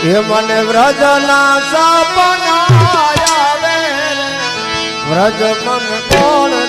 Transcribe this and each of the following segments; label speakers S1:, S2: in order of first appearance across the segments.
S1: એ મને વ્રજના સપના આવે વ્રજ મન કોણ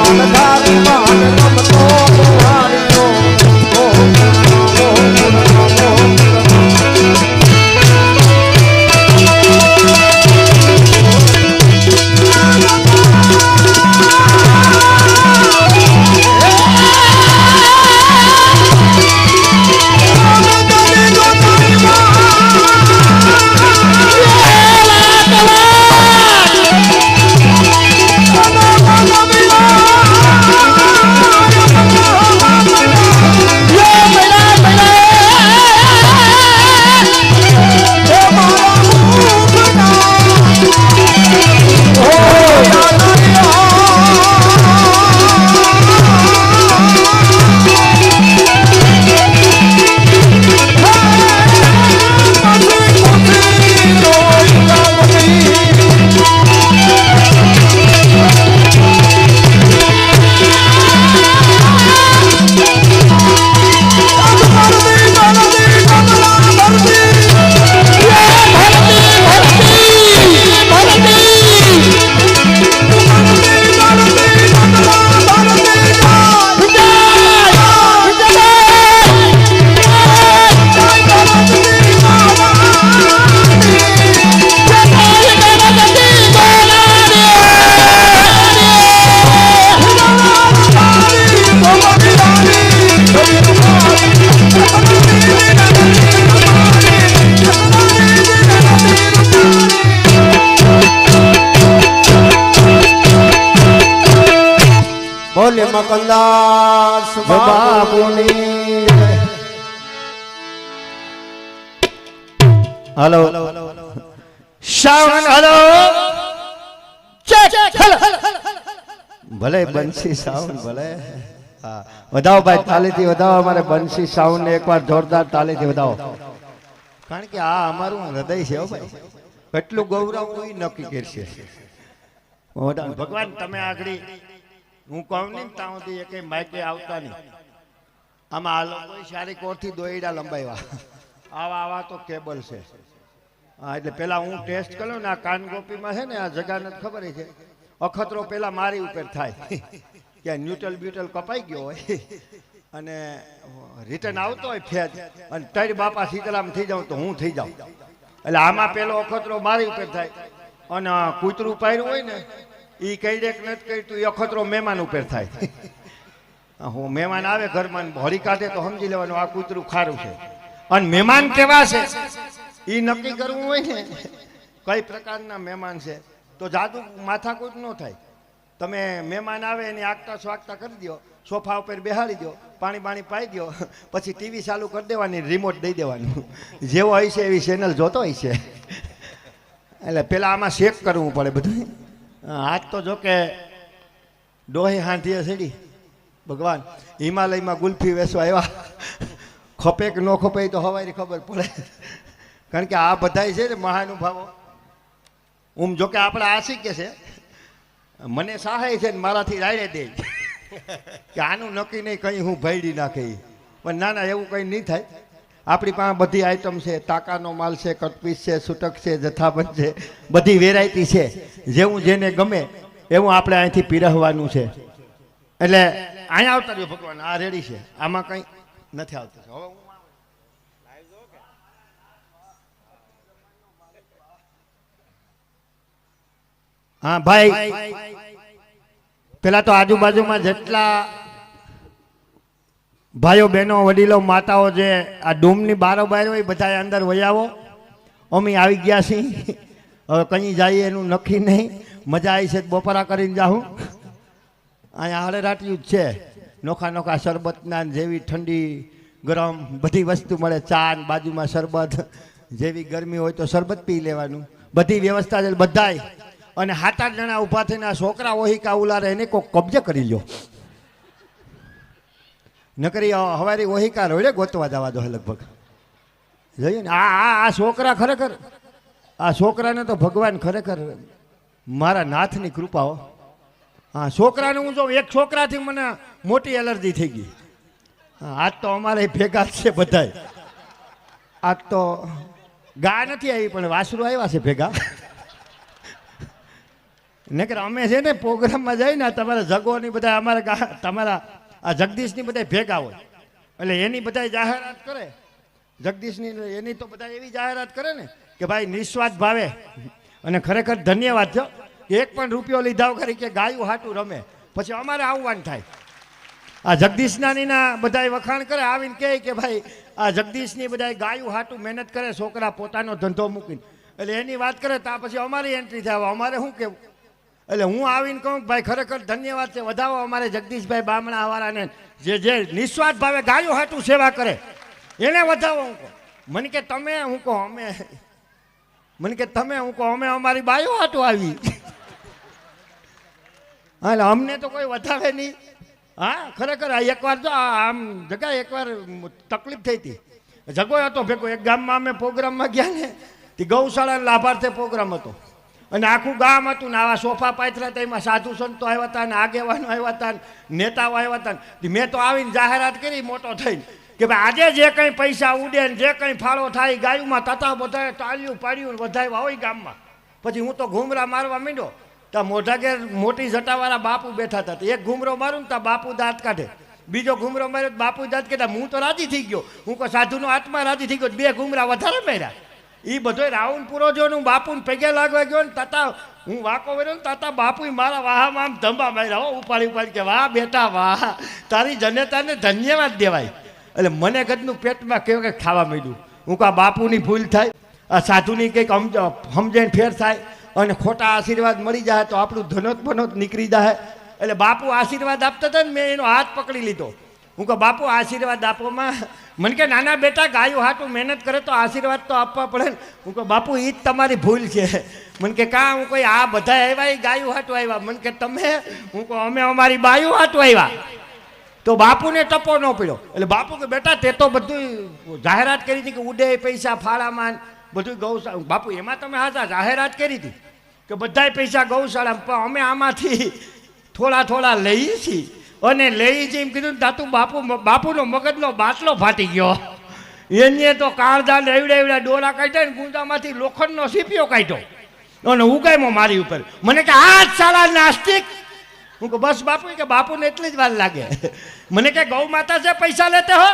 S2: Oh,
S1: બોલે મકંદાસ બાપુની
S2: હલો સાવન હલો ભલે બંસી સાવન ભલે હા વધાવો ભાઈ તાલીથી વધાવો અમારે બંસી સાવન ને એકવાર જોરદાર તાલીથી વધાવો કારણ કે આ અમારું હૃદય છે ભાઈ કેટલું ગૌરવ કોઈ નક્કી કરશે ભગવાન તમે આગળ હું કહું નહીં ત્યાં સુધી એક માઇકે આવતા નહીં આમાં આ લોકો સારી કોરથી દોયડા લંબાવ્યા આવા તો કેબલ છે હા એટલે પેલા હું ટેસ્ટ કર્યો ને આ કાનગોપીમાં છે ને આ જગાને ખબર છે અખતરો પેલા મારી ઉપર થાય કે ન્યુટ્રલ બ્યુટલ કપાઈ ગયો હોય અને રિટર્ન આવતો હોય ફેજ અને તારી બાપા સીતરામ થઈ જાઉં તો હું થઈ જાઉં એટલે આમાં પેલો અખતરો મારી ઉપર થાય અને કૂતરું પાડ્યું હોય ને એ કઈ ડેક નથી કહ્યું એ અખતરો મહેમાન ઉપર થાય હું મહેમાન આવે ઘરમાં હળી કાઢે તો સમજી લેવાનું આ કૂતરું ખારું છે અને મહેમાન કેવા છે એ નક્કી કરવું હોય ને કઈ પ્રકારના મહેમાન છે તો જાદુ માથાકૂટ ન થાય તમે મહેમાન આવે એની આગતા સ્વાગતા કરી દો સોફા ઉપર બેહાડી દો પાણી બાણી પાઈ દો પછી ટીવી ચાલુ કરી દેવાની રિમોટ દઈ દેવાનું જેવો હોય છે એવી ચેનલ જોતો હોય છે એટલે પેલા આમાં શેક કરવું પડે બધું આજ તો જો કે ડોહી હાંધીએ સીડી ભગવાન હિમાલયમાં ગુલ્ફી વેચવા આવ્યા ખપે કે ન ખપે તો હવારી ખબર પડે કારણ કે આ બધા છે ને મહાનુભાવો જો કે આપણે આશી કે છે મને સહાય છે ને મારાથી રાયડે દે કે આનું નક્કી નહીં કંઈ હું ભયડી નાખે પણ ના ના એવું કંઈ નહીં થાય આપણી પાસે બધી આઈટમ છે તાકાનો માલ છે કટપીસ છે છૂટક છે જથ્થાબંધ છે બધી વેરાયટી છે જેવું જેને ગમે એવું આપણે અહીંથી પીરસવાનું છે એટલે અહીંયા આવતા રહ્યો ભગવાન આ રેડી છે આમાં કંઈ નથી આવતું હવે હા ભાઈ પેલા તો આજુબાજુમાં જેટલા ભાઈઓ બહેનો વડીલો માતાઓ જે આ ડૂમની બારોબાર હોય બધા અંદર વયાવો અમે આવી ગયા છીએ હવે કहीं જઈએ એનું નક્કી નહીં મજા આવી છે બપોરા કરીને જાઉં અહીંયા હળેરાટિયું જ છે નોખા નોખા શરબતના જેવી ઠંડી ગરમ બધી વસ્તુ મળે ચા બાજુમાં શરબત જેવી ગરમી હોય તો શરબત પી લેવાનું બધી વ્યવસ્થા છે બધાય અને 7-8 જણા ઊભા થઈને આ છોકરા ઓહિકા ઉલારે એને કોઈ કબજે કરી લ્યો નકરી હવારી ઓહિકા રોડે ગોતવા જવા દો લગભગ જોઈએ ને આ છોકરા ખરેખર આ છોકરાને તો ભગવાન ખરેખર મારા નાથની કૃપા હો હા છોકરાને હું જો એક છોકરાથી મને મોટી એલર્જી થઈ ગઈ આજ તો અમારે ભેગા છે બધાય આજ તો ગા નથી આવી પણ વાસરું આવ્યા છે ભેગા નકર અમે છે ને પ્રોગ્રામમાં જઈને તમારા જગોની બધા અમારા તમારા આ જગદીશની બધા ભેગા હોય એટલે એની બધા જાહેરાત કરે જગદીશની એની તો બધા એવી જાહેરાત કરે ને કે ભાઈ નિસ્વાર્થ ભાવે અને ખરેખર ધન્યવાદ છો કે એક પણ રૂપિયો લીધા કરી કે ગાયું હાટું રમે પછી અમારે આવવાનું થાય આ જગદીશનાનીના બધા વખાણ કરે આવીને કહે કે ભાઈ આ જગદીશની બધા ગાયું હાટું મહેનત કરે છોકરા પોતાનો ધંધો મૂકીને એટલે એની વાત કરે તો પછી અમારી એન્ટ્રી થાય અમારે શું કેવું એટલે હું આવીને કહું ભાઈ ખરેખર ધન્યવાદ છે વધાવો અમારે જગદીશભાઈ બામણાવાળાને જે નિસ્વાર્થ ભાવે ગાયો હાટું સેવા કરે એને વધાવો હું કહું મને કે તમે હું કહું અમે મને કે તમે હું કહું અમે અમારી બાયો હાટું આવી હા એટલે અમને તો કોઈ વધાવે નહીં હા ખરેખર એકવાર જો આમ જગા એકવાર તકલીફ થઈ હતી જગો હતો ભેગો એક ગામમાં અમે પ્રોગ્રામમાં ગયા ને તે ગૌશાળાના લાભાર્થે પ્રોગ્રામ હતો અને આખું ગામ હતું ને આવા સોફા પાથરા હતા એમાં સાધુ સંતો આવ્યા હતા ને આગેવાનો આવ્યા હતા નેતાઓ આવ્યા હતા મેં તો આવીને જાહેરાત કરી મોટો થઈને કે ભાઈ આજે જે કંઈ પૈસા ઉડે ને જે કંઈ ફાળો થાય ગાયુંમાં તથા બધાએ તાળીયું પાડ્યું વધાવ્યા હોય ગામમાં પછી હું તો ઘૂમરા મારવા માંડ્યો ત્યાં મોઢા ઘેર મોટી જટાવાળા બાપુ બેઠા હતા એક ઘૂમરો મારું ને ત્યાં બાપુ દાંત કાઢે બીજો ઘૂમરો માર્યો બાપુ દાંત કાઢે હું તો રાજી થઈ ગયો હું કોઈ સાધુનો આત્મા રાજી થઈ ગયો 2 ઘૂમરા વધારે માર્યા એ બધો રાઉન્ડ પૂરો જો હું બાપુને પગે લાગવા ગયો ને તાતા હું વાકો વર્યો ને તાતા બાપુ મારા વાહામાં આમ ધંબા માર્યા હો ઉપાડી કે વાહ બેટા વાહ તારી જનતાને ધન્યવાદ દેવાય એટલે મને ગજનું પેટમાં કેવું કે ખાવા માંડ્યું હું કહું બાપુની ભૂલ થાય આ સાધુની કંઈક સમજણ ફેર થાય અને ખોટા આશીર્વાદ મળી જાય તો આપણું ધનોત બનોત નીકળી જાય એટલે બાપુ આશીર્વાદ આપતા હતા ને મેં એનો હાથ પકડી લીધો. હું કહું બાપુ આશીર્વાદ આપોમાં. મને કે નાના બેટા ગાયું હાટું મહેનત કરે તો આશીર્વાદ તો આપવા પડે ને. હું કહું બાપુ એ જ તમારી ભૂલ છે. મને કે કાં? હું કોઈ આ બધા આવ્યા એ ગાયું હાટું આવ્યા. મને કે તમે? હું કહું અમે અમારી બાયું હાટું આવ્યા. તો બાપુને ટપો ન પડ્યો. એટલે બાપુ કે બેટા તે તો બધું જાહેરાત કરી હતી કે ઉડે પૈસા ફાળામાં બધું ગૌશાળા. બાપુ એમાં તમે હાચા જાહેરાત કરી હતી કે બધાય પૈસા ગૌશાળા, પણ અમે આમાંથી થોડા થોડા લઈએ છીએ. અને લઈ જઈ એમ કીધું તાતું બાપુનો મગજનો બાટલો ફાટી ગયો. એને તો કાળદા એવડા એવડા ડોરા કાઢ્યા ને ગુંદામાંથી લોખંડનો સીપિયો કાઢ્યો અને ઉગામ્યો મારી ઉપર. મને કે આ સાલા નાસ્તિક. હું કહું બસ બાપુ કે બાપુને એટલી જ વાર લાગે. મને કે ગૌ માતા છે પૈસા લેતે હો?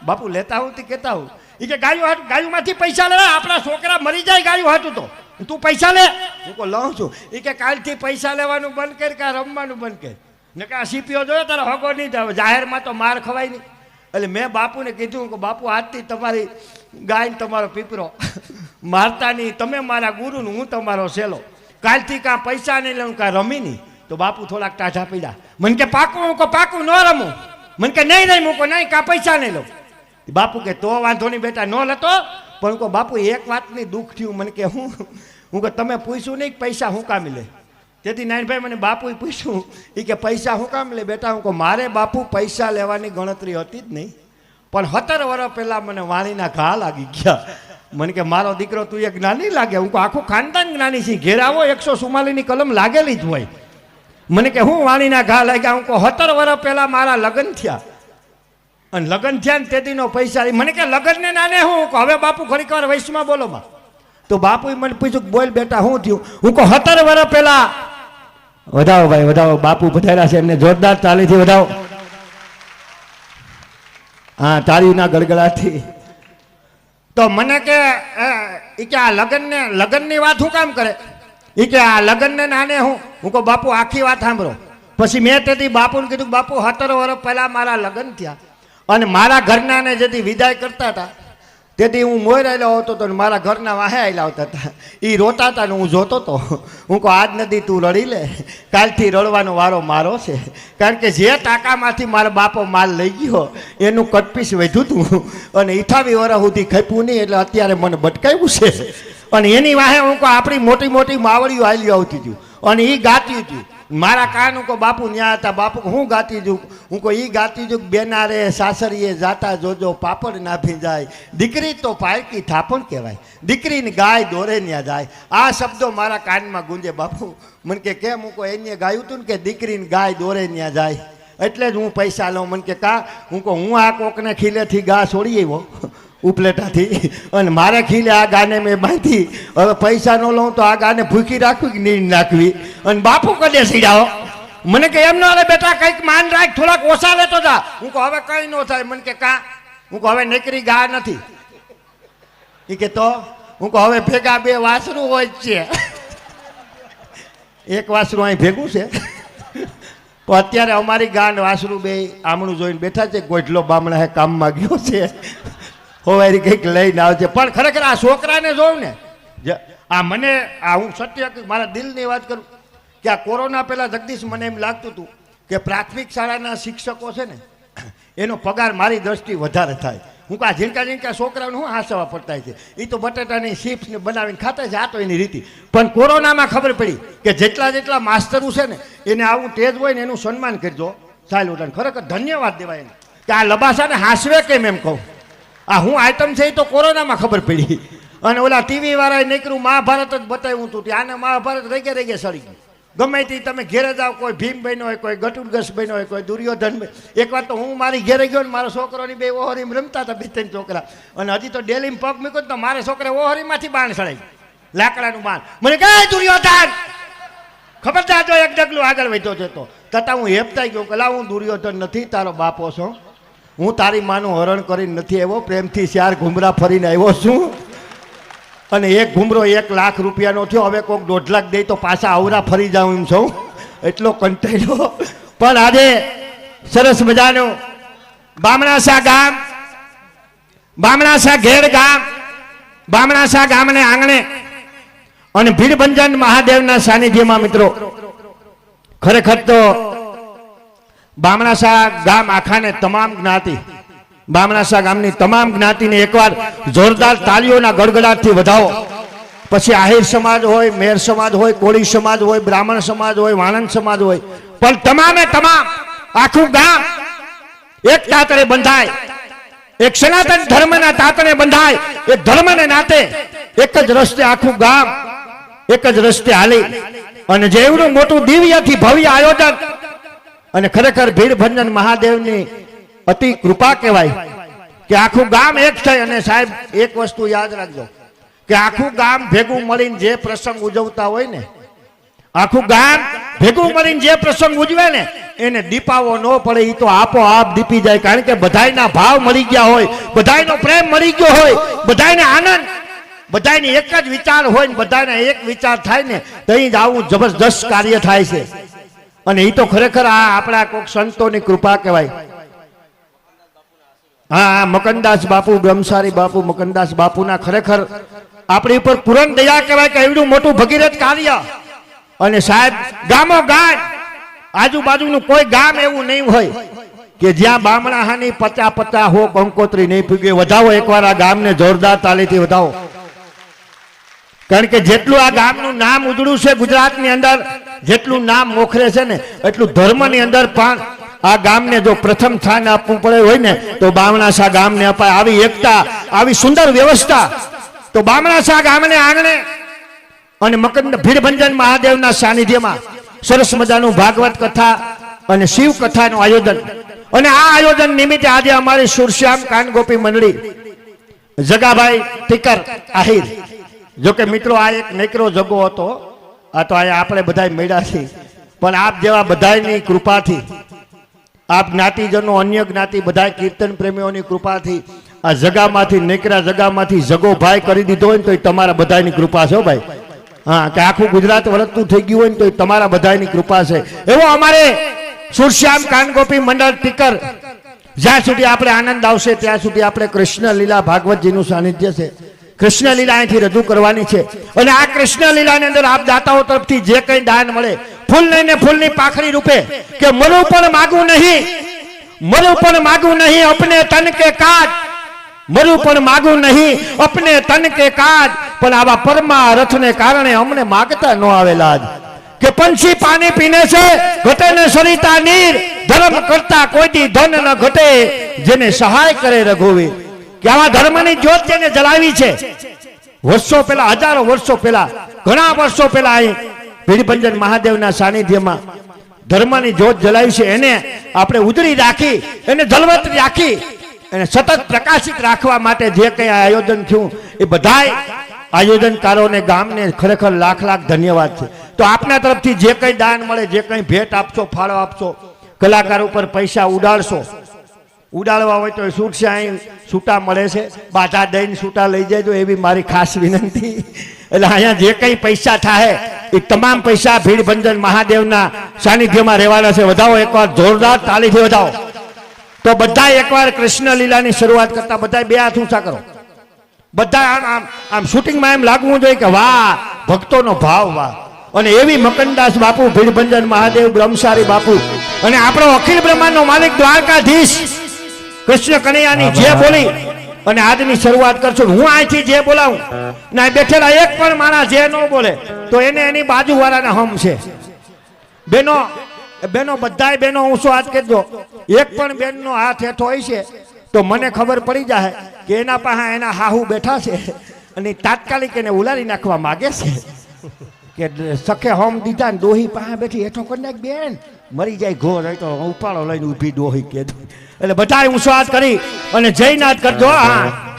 S2: બાપુ લેતા હું તે કહેતા હું. એ કે ગાયુંમાંથી પૈસા લે, આપણા છોકરા મરી જાય ગાયું હાટું તો તું પૈસા લે. હું કહું લઉં છું. એ કે કાલથી પૈસા લેવાનું બંધ કર કે રમવાનું બંધ કર. ને કે આ સીપીઓ જોયો તારે હગો નહીં થાય, જાહેરમાં તો માર ખવાય નહીં. એટલે મેં બાપુને કીધું કે બાપુ આજથી તમારી ગાય તમારો પીપરો મારતા નહીં, તમે મારા ગુરુ હું તમારો સેલો. કાલથી કાં પૈસા નહીં લઉં કાં રમી નહીં. તો બાપુ થોડાક ટાઢા પીડા. મને કે પાકું? હું કહું પાકું ન રમું. મને કે નહીં મૂકો નહીં કાં પૈસા નહીં લઉં. બાપુ કે તો વાંધો નહીં બેટા ન લેતો. પણ કહો બાપુ એક વાતની દુઃખ થયું. મને કે હું કે તમે પૂછ્યું નહીં પૈસા હું કામ લે. તેથી નાનભાઈ મને બાપુએ પૂછ્યું એ કે પૈસા હું કામ લે બેટા? હું કહું મારે બાપુ પૈસા લેવાની ગણતરી હતી જ નહીં, પણ 17 વર્ષ પહેલાં મને વાણીના ઘા લાગી ગયા. મને કે મારો દીકરો તું એક જ્ઞાની લાગે. હું કહું આખું ખાનદાન જ્ઞાની છે, ઘેર આવો 144ની કલમ લાગેલી જ હોય. મને કે હું વાણીના ઘા લાગ્યા? હું કહું 17 વર્ષ પહેલાં મારા લગ્ન થયા અને લગ્ન થયા ને તેદીનો પૈસા. મને કે લગ્નને નાને હું હવે બાપુ ઘડીક વાર વૈશ્વમાં બોલો માં. તો બાપુએ મને પૂછ્યું બોલ બેટા શું થયું? હું કહું 17 વર્ષ પહેલાં. વધાવો ભાઈ વધાવો, બાપુ પધાર્યા છે, એમને જોરદાર તાળીથી વધાવો. હા તાળીના ગડગડાથી. તો મને કે આ લગ્નની વાત હું કામ કરે? એ કે આ લગ્નને નાને હું કહું બાપુ આખી વાત સાંભળો. પછી મેં તેથી બાપુને કીધું બાપુ 17 વર્ષ પહેલાં મારા લગ્ન થયા અને મારા ઘરનાને જેથી વિદાય કરતા હતા તેથી હું મોર આવેલો આવતો હતો ને મારા ઘરના વાહે આવેલા આવતા હતા. એ રોતા હતા ને હું જોતો હતો. હું કહું આજ નથી તું રડી લે, કાલથી રડવાનો વારો મારો છે. કારણ કે જે ટાંકામાંથી મારા બાપો માલ લઈ ગયો એનું કટપીસ વધ્યું હતું અને 28 વર્ષ સુધી ખપ્યું નહીં, એટલે અત્યારે મને બટકાવ્યું છે. અને એની વાહે હું કહું આપણી મોટી મોટી માવડીઓ આવેલી આવતી હતી અને એ ગાતી હતી. મારા કાન હું કહું બાપુ ન્યા હતા. બાપુ હું ગાતી જઉં? હું કહું એ ગાતી જઉં બેનારે સાસરીએ જાતા જોજો પાપડ ના ભીંજાય, દીકરી તો પારકી થાપણ કહેવાય, દીકરીને ગાય દોરે ન્યા જાય. આ શબ્દો મારા કાનમાં ગુંજે. બાપુ મને કે કેમ? હું કહું એને ગાયું હતું ને કે દીકરીને ગાય દોરે ન્યા જાય એટલે જ હું પૈસા લઉં. મને કે કા? હું કહું હું આ કોકને ખીલેથી ગા છોડી આવ્યો ઉપલેટાથી અને મારે ખીલે આ ગાને મેં બાંધી. હવે પૈસા ન લઉં તો આ ગાને ભૂખી રાખવી કે નીંદ નાખવી? અને બાપુ કદે સીડાવો. મને કે એમ ન અરે બેટા કંઈક માન રાખ, થોડાક ઓછા લેતો જા. હું કહું હવે કંઈ ન થાય. મને કે કાં? હું કહું હવે નીકળી ગા નથી. એ કે તો? હું કહું હવે ભેગા 2 વાસરું હોય જ છે. એક વાસરું અહીં ભેગું છે તો અત્યારે અમારી ગાંડ વાસરું 2 આમણું જોઈને બેઠા છે. ગોઠલો બામણા કામમાં ગયો છે, હોવારી કંઈક લઈને આવજે. પણ ખરેખર આ છોકરાને જોઉં ને આ મને હું સત્ય મારા દિલની વાત કરું કે આ કોરોના પહેલાં જગદીશ મને એમ લાગતું હતું કે પ્રાથમિક શાળાના શિક્ષકો છે ને એનો પગાર મારી દ્રષ્ટિ વધારે થાય. હું કહું આ ઝીણકા છોકરાઓને શું હાંસવા પડતા છે, એ તો બટાટાની ચિપ્સને બનાવીને ખાતા છે, આ તો એની રીતિ. પણ કોરોનામાં ખબર પડી કે જેટલા માસ્તરો છે ને એને આવું તેજ હોય ને એનું સન્માન કરજો. ચાલ ઉઠાને ખરેખર ધન્યવાદ દેવાય એને કે આ લબાસાને હાંસવે કેમ એમ કહું. આ હું આઈટમ છે એ તો કોરોનામાં ખબર પડી. અને ઓલા ટીવી વાળાએ નીકળ્યું મહાભારત જ બતાવ્યું હતું ત્યાંને મહાભારત રેગે સડી ગયું. ગમે તે તમે ઘેરે જાઓ, કોઈ ભીમ બન્યો હોય, કોઈ ગટુડગસ બન્યો હોય, કોઈ દુર્યોધન. એક વાર તો હું મારી ઘેરે ગયો ને મારા છોકરોની 2 ઓહરીમાં રમતા હતા 2-3 છોકરા. અને હજી તો ડેલીમાં પગ મૂક્યો તો મારા છોકરા ઓહરીમાંથી બાણ સડાઈ, લાકડાનું બાણ. મને કહે દુર્યોધન ખબરદાર જો એક ડગલું આગળ વધ્યો જતો તથા હું હેપતાઈ ગયો. કલા હું દુર્યોધન નથી, તારો બાપો છું. હું તારી માનું હરણ કરીને નથી આવ્યો, પ્રેમથી 4 ઘુમરા ફરીને આવ્યો છું. અને એક ઘુમરો 1 લાખ રૂપિયાનો થયો. હવે કોઈક 1.5 લાખ દે તો પાછા આવરા ફરી જાઉં એમ છું. એટલો કંટાળ્યો. પણ આજે સરસ મજાનું બામણાસા ગામ, બામણાસા ઘેડ ગામ, બામણાસા ગામને આંગણે અને ભીડભંજન મહાદેવના સાનિધ્યમાં મિત્રો ખરેખર તો બામણાસા ગામ આખાને તમામ જ્ઞાતિ, બામણાસા ગામની તમામ જ્ઞાતિને એકવાર જોરદાર તાળીઓના ગડગડાટથી વધાવો. પછી આહિર સમાજ હોય, મેર સમાજ હોય, કોળી સમાજ હોય, બ્રાહ્મણ સમાજ હોય, વાણંદ સમાજ હોય, પણ તમામે તમામ આખું ગામ એક તાતણે બંધાય, એક સનાતન ધર્મના તાતણે બંધાય, એક ધર્મને નાતે એક જ રસ્તે આખું ગામ એક જ રસ્તે હાલી અને જેવડું મોટું દિવ્યથી ભવ્ય આયોજન અને ખરેખર ભીડભંજન મહાદેવની અતિ કૃપા કહેવાય કે આખું ગામ એક થઈ. અને સાહેબ એક વસ્તુ યાદ રાખજો કે આખું ગામ ભેગું મળીને જે પ્રસંગ ઉજવતા હોય ને, આખું ગામ ભેગું મળીને જે પ્રસંગ ઉજવે ને એને દીપાવો ન પડે, એ તો આપોઆપ દીપી જાય. કારણ કે બધાયના ભાવ મળી ગયા હોય, બધાયનો પ્રેમ મળી ગયો હોય, બધાયને આનંદ, બધાયને એક જ વિચાર હોય ને બધાને એક વિચાર થાય ને તો અહીં જ આવું જબરદસ્ત કાર્ય થાય છે. અને એ તો ખરેખર આ આપણા કોઈક સંતોની કૃપા કહેવાય. હા, મકનદાસ બાપુ, બ્રહ્મસારી બાપુ, મકનદાસ બાપુના ખરેખર આપણી ઉપર પૂરણ દયા કહેવાય કે એવડું મોટું ભગીરથ કાર્ય. અને સાહેબ ગામો ગામ આજુબાજુનું કોઈ ગામ એવું નહીં હોય કે જ્યાં બામણાહાની 50 હો કંકોત્રી નહીં પૂગે. વધાવો એકવાર આ ગામને જોરદાર તાલીથી વધાવો. કારણ કે જેટલું આ ગામનું નામ ઉજળું છે ગુજરાતની અંદર, જેટલું નામ મોખરે છે ને એટલું ધર્મની અંદર પણ આ ગામને જો પ્રથમ સ્થાન આપવું પડે હોય ને તો બામણાસા ગામને અપાય. આવી એકતા, આવી સુંદર વ્યવસ્થા તો બામણાસા ગામને આંગણે અને ભીડભંજન મહાદેવના સાનિધ્યમાં સરસ મજાનું ભાગવત કથા અને શિવ કથાનું આયોજન. અને આ આયોજન નિમિત્તે આજે અમારી સુરશ્યામ કાનગોપી મંડળી જગાભાઈ ટીકર આહિર, જો કે મિત્રો આ એક નેકરો જગો હતો, આ તો અહીંયા આપણે બધા મળ્યા છીએ, પણ આપ જેવા બધાની કૃપાથી, આપ જ્ઞાતિજનો, અન્ય જ્ઞાતિ બધા કીર્તન પ્રેમીઓની કૃપાથી આ જગામાંથી, નેકરા જગામાંથી જગો ભાઈ કરી દીધો હોય ને તો એ તમારા બધાની કૃપા છે ભાઈ. હા, કે આખું ગુજરાત વળગતું થઈ ગયું હોય ને તો એ તમારા બધાની કૃપા છે. એવો અમારે સુરશ્યામ કાનગોપી મંડળ ટીકર, જ્યાં સુધી આપણે આનંદ આવશે ત્યાં સુધી આપણે કૃષ્ણ લીલા ભાગવતજીનું સાનિધ્ય છે. કૃષ્ણ લીલા અહીંથી રજૂ કરવાની છે. અને આ કૃષ્ણ લીલાની અંદર આપ દાતાઓ તરફથી જે કંઈ દાન મળે, ફૂલ લઈને ફૂલની પાખડી રૂપે કે મરું પણ માગું નહીં, મરું પણ માગું નહીં અપને તન કે કાજ, મરું પણ માગું નહીં અપને તન કે કાજ, પણ આવા પરમારથને કારણે અમને માગતા ન આવેલા જ કે પંછી પાણી પીને છે ઘટે ને સરિતા નીર, ધર્મ કરતા કોઈથી ધન ન ઘટે જેને સહાય કરે રઘુવીર. કે આવા ધર્મની જ્યોત જેને જલાવી છે વર્ષો પહેલા, હજારો વર્ષો પહેલા, ઘણા વર્ષો પહેલા અહીં ભીડભંજન મહાદેવના સાનિધ્યમાં ધર્મની જ્યોત જલાવી છે, એને આપણે ઉજળી રાખી, એને જલવત રાખી, એને સતત પ્રકાશિત રાખવા માટે જે કંઈ આયોજન થયું એ બધાય આયોજનકારોને, ગામને ખરેખર લાખ લાખ ધન્યવાદ છે. તો આપના તરફથી જે કંઈ દાન મળે, જે કંઈ ભેટ આપશો, ફાળો આપશો, કલાકાર ઉપર પૈસા ઉડાડશો, ઉડાડવા હોય તો છૂટ છે, અહીં છૂટા મળે છે, બાધા દઈને છૂટા લઈ જાય એવી મારી ખાસ વિનંતી. એટલે અહીંયા જે કંઈ પૈસા થાય એ તમામ પૈસા ભીડભંજન મહાદેવના સાનિધ્યમાં રહેવાના છે. વધાવો એકવાર જોરદાર તાલીથી વધાવો. તો બધા એકવાર કૃષ્ણ લીલાની શરૂઆત કરતા બધા બે હાથ ઊંચા કરો. બધા આમ આમ આમ શૂટિંગમાં એમ લાગવું જોઈએ કે વાહ, ભક્તોનો ભાવ, વાહ. અને એવી મકનદાસ બાપુ, ભીડભંજન મહાદેવ, બ્રહ્મસારી બાપુ અને આપણો અખિલ બ્રહ્માંડનો માલિક દ્વારકાધીશ કૃષ્ણ કનૈયાની જે બોલી અને આજની શરૂઆત કરશો. હું અહીંથી જે બોલાવું ના બેઠેલા એક પણ માણસ જે ન બોલે તો એને એની બાજુવાળાના હમ છે. બેનો બેનો બધાય બેનો ઊંચો હાથ કહેજો. એક પણ બેનનો હાથ હેઠો હોય છે તો મને ખબર પડી જાય કે એના પાસે એના હાહુ બેઠા છે અને તાત્કાલિક એને ઉલારી નાખવા માગે છે કે સખે હોમ દીધા ને ડોહી પાસે બેઠી હેઠો કરી નાખ બેન, મરી જાય ઘોર હોય તો ઉપાડો લઈને ઊભી ડોહી કે. એટલે બધા ઊંચો હાથ કરી અને જય નાથ કરજો. હા,